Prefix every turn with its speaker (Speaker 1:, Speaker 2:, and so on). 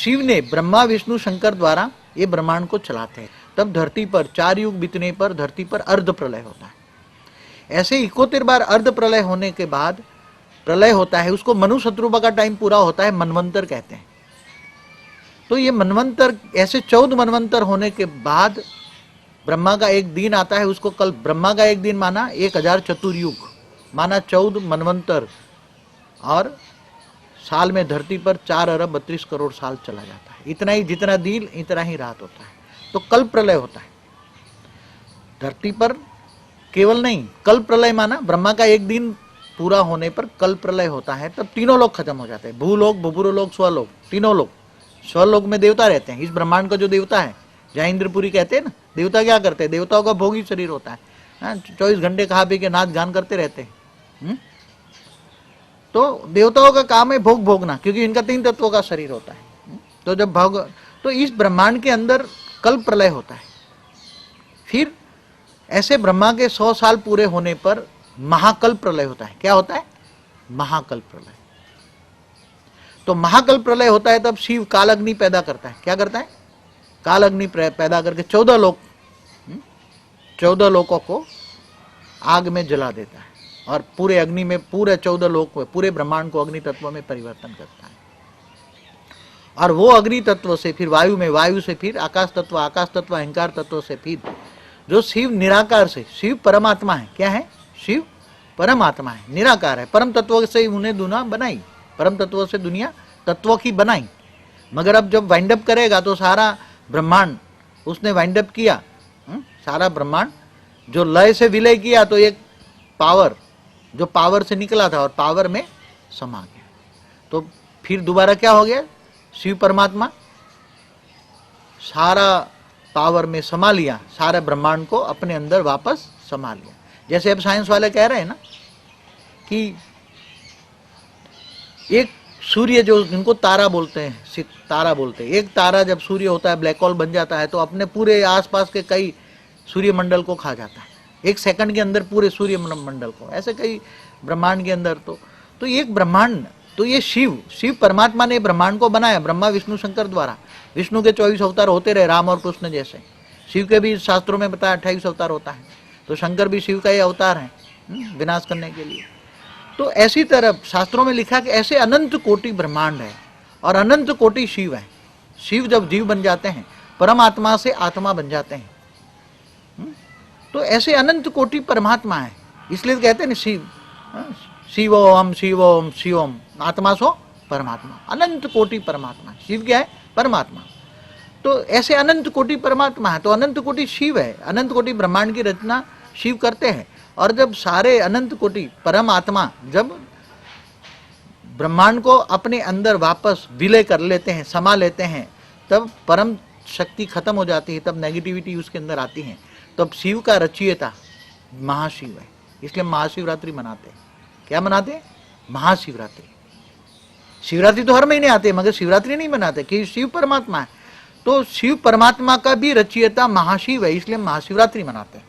Speaker 1: शिव ने ब्रह्मा विष्णु शंकर द्वारा ये ब्रह्मांड को चलाते हैं। तब धरती पर 4 युग बीतने पर धरती पर अर्ध प्रलय होता है। ऐसे 71 बार अर्ध प्रलय होने के बाद प्रलय होता है, उसको मनु शत्रुपा का टाइम पूरा होता है, मनवंतर कहते हैं। तो ये मनवंतर, ऐसे 14 मनवंतर होने के बाद ब्रह्मा का एक दिन आता है, उसको कल ब्रह्मा का एक दिन माना 1000 चतुर्युग माना 14 मनवंतर, और साल में धरती पर 4 अरब 32 करोड़ साल चला जाता है। इतना ही, जितना दिन इतना ही रात होता है। तो कल प्रलय होता है धरती पर, केवल नहीं, कल प्रलय माना ब्रह्मा का एक दिन पूरा होने पर कल प्रलय होता है। तब तीनों लोग खत्म हो जाते हैं, भूलोक, भूपुरलोक, स्वलोक, तीनों लोग। स्वलोक में देवता रहते हैं। इस ब्रह्मांड का जो देवता है, जहाँ इंद्रपुरी कहते हैं ना, देवता क्या करते हैं, देवताओं का भोगी शरीर होता है, 24 घंटे खा पी के नाच गान करते रहते हैं। तो देवताओं का काम है भोग भोगना, क्योंकि इनका 3 तत्वों का शरीर होता है। तो जब भोग, तो इस ब्रह्मांड के अंदर कल प्रलय होता है। फिर ऐसे ब्रह्मा के 100 साल पूरे होने पर महाकल प्रलय होता है। क्या होता है? महाकल प्रलय। तो महाकल प्रलय होता है, तब शिव काल अग्नि पैदा करता है। क्या करता है? काल अग्नि पैदा करके 14 लोकों को आग में जला देता है, और पूरे अग्नि में, पूरे 14 लोक में, पूरे ब्रह्मांड को अग्नि तत्व में परिवर्तन करता है। और वो अग्नि तत्व से फिर वायु में, वायु से फिर आकाश तत्व, आकाश तत्व अहंकार तत्व से फिर जो शिव निराकार से, शिव परमात्मा है। क्या है? शिव परमात्मा है, निराकार है। परम तत्व से उन्हें दुनिया बनाई, परम तत्व से दुनिया तत्वों की बनाई। मगर अब जब वाइंड अप करेगा तो सारा ब्रह्मांड उसने वाइंड अप किया, सारा ब्रह्मांड जो लय से विलय किया, तो एक पावर जो पावर से निकला था और पावर में समा गया। तो फिर दोबारा क्या हो गया? शिव परमात्मा सारा पावर में समा लिया, सारे ब्रह्मांड को अपने अंदर वापस समा लिया। जैसे अब साइंस वाले कह रहे हैं ना कि एक सूर्य, जो इनको तारा बोलते हैं, तारा बोलते हैं, एक तारा जब सूर्य होता है, ब्लैक होल बन जाता है, तो अपने पूरे आसपास के कई सूर्यमंडल को खा जाता है, 1 सेकंड के अंदर पूरे सूर्यमंडल को। ऐसे कई ब्रह्मांड के अंदर तो एक ब्रह्मांड, तो ये शिव परमात्मा ने ब्रह्मांड को बनाया, ब्रह्मा विष्णु शंकर द्वारा। विष्णु के 24 अवतार होते रहे, राम और कृष्ण जैसे। शिव के भी शास्त्रों में बताया 28 अवतार होता है। तो शंकर भी शिव का ही अवतार है, विनाश करने के लिए। तो ऐसी तरह शास्त्रों में लिखा कि ऐसे अनंत कोटि ब्रह्मांड है और अनंत कोटि शिव है। शिव जब जीव बन जाते हैं, परमात्मा से आत्मा बन जाते हैं। तो ऐसे अनंत कोटि परमात्मा है, इसलिए कहते हैं ना शिव, शिवोम शिवोम शिवोम, आत्मा सो परमात्मा, अनंत कोटि परमात्मा। शिव क्या है? परमात्मा। तो ऐसे अनंत कोटि परमात्मा है, तो अनंत कोटि शिव है। अनंत कोटि ब्रह्मांड की रचना शिव करते हैं। और जब सारे अनंत कोटि परमात्मा जब ब्रह्मांड को अपने अंदर वापस विलय कर लेते हैं, समा लेते हैं, तब परम शक्ति खत्म हो जाती है, तब नेगेटिविटी उसके अंदर आती है। तब शिव का रचयिता महाशिव है, इसलिए महाशिवरात्रि मनाते हैं। क्या मनाते हैं? महाशिवरात्रि। शिवरात्रि तो हर महीने आते हैं, मगर शिवरात्रि नहीं मनाते, कि शिव परमात्मा है। तो शिव परमात्मा का भी रचयिता महाशिव है, इसलिए महाशिवरात्रि मनाते हैं।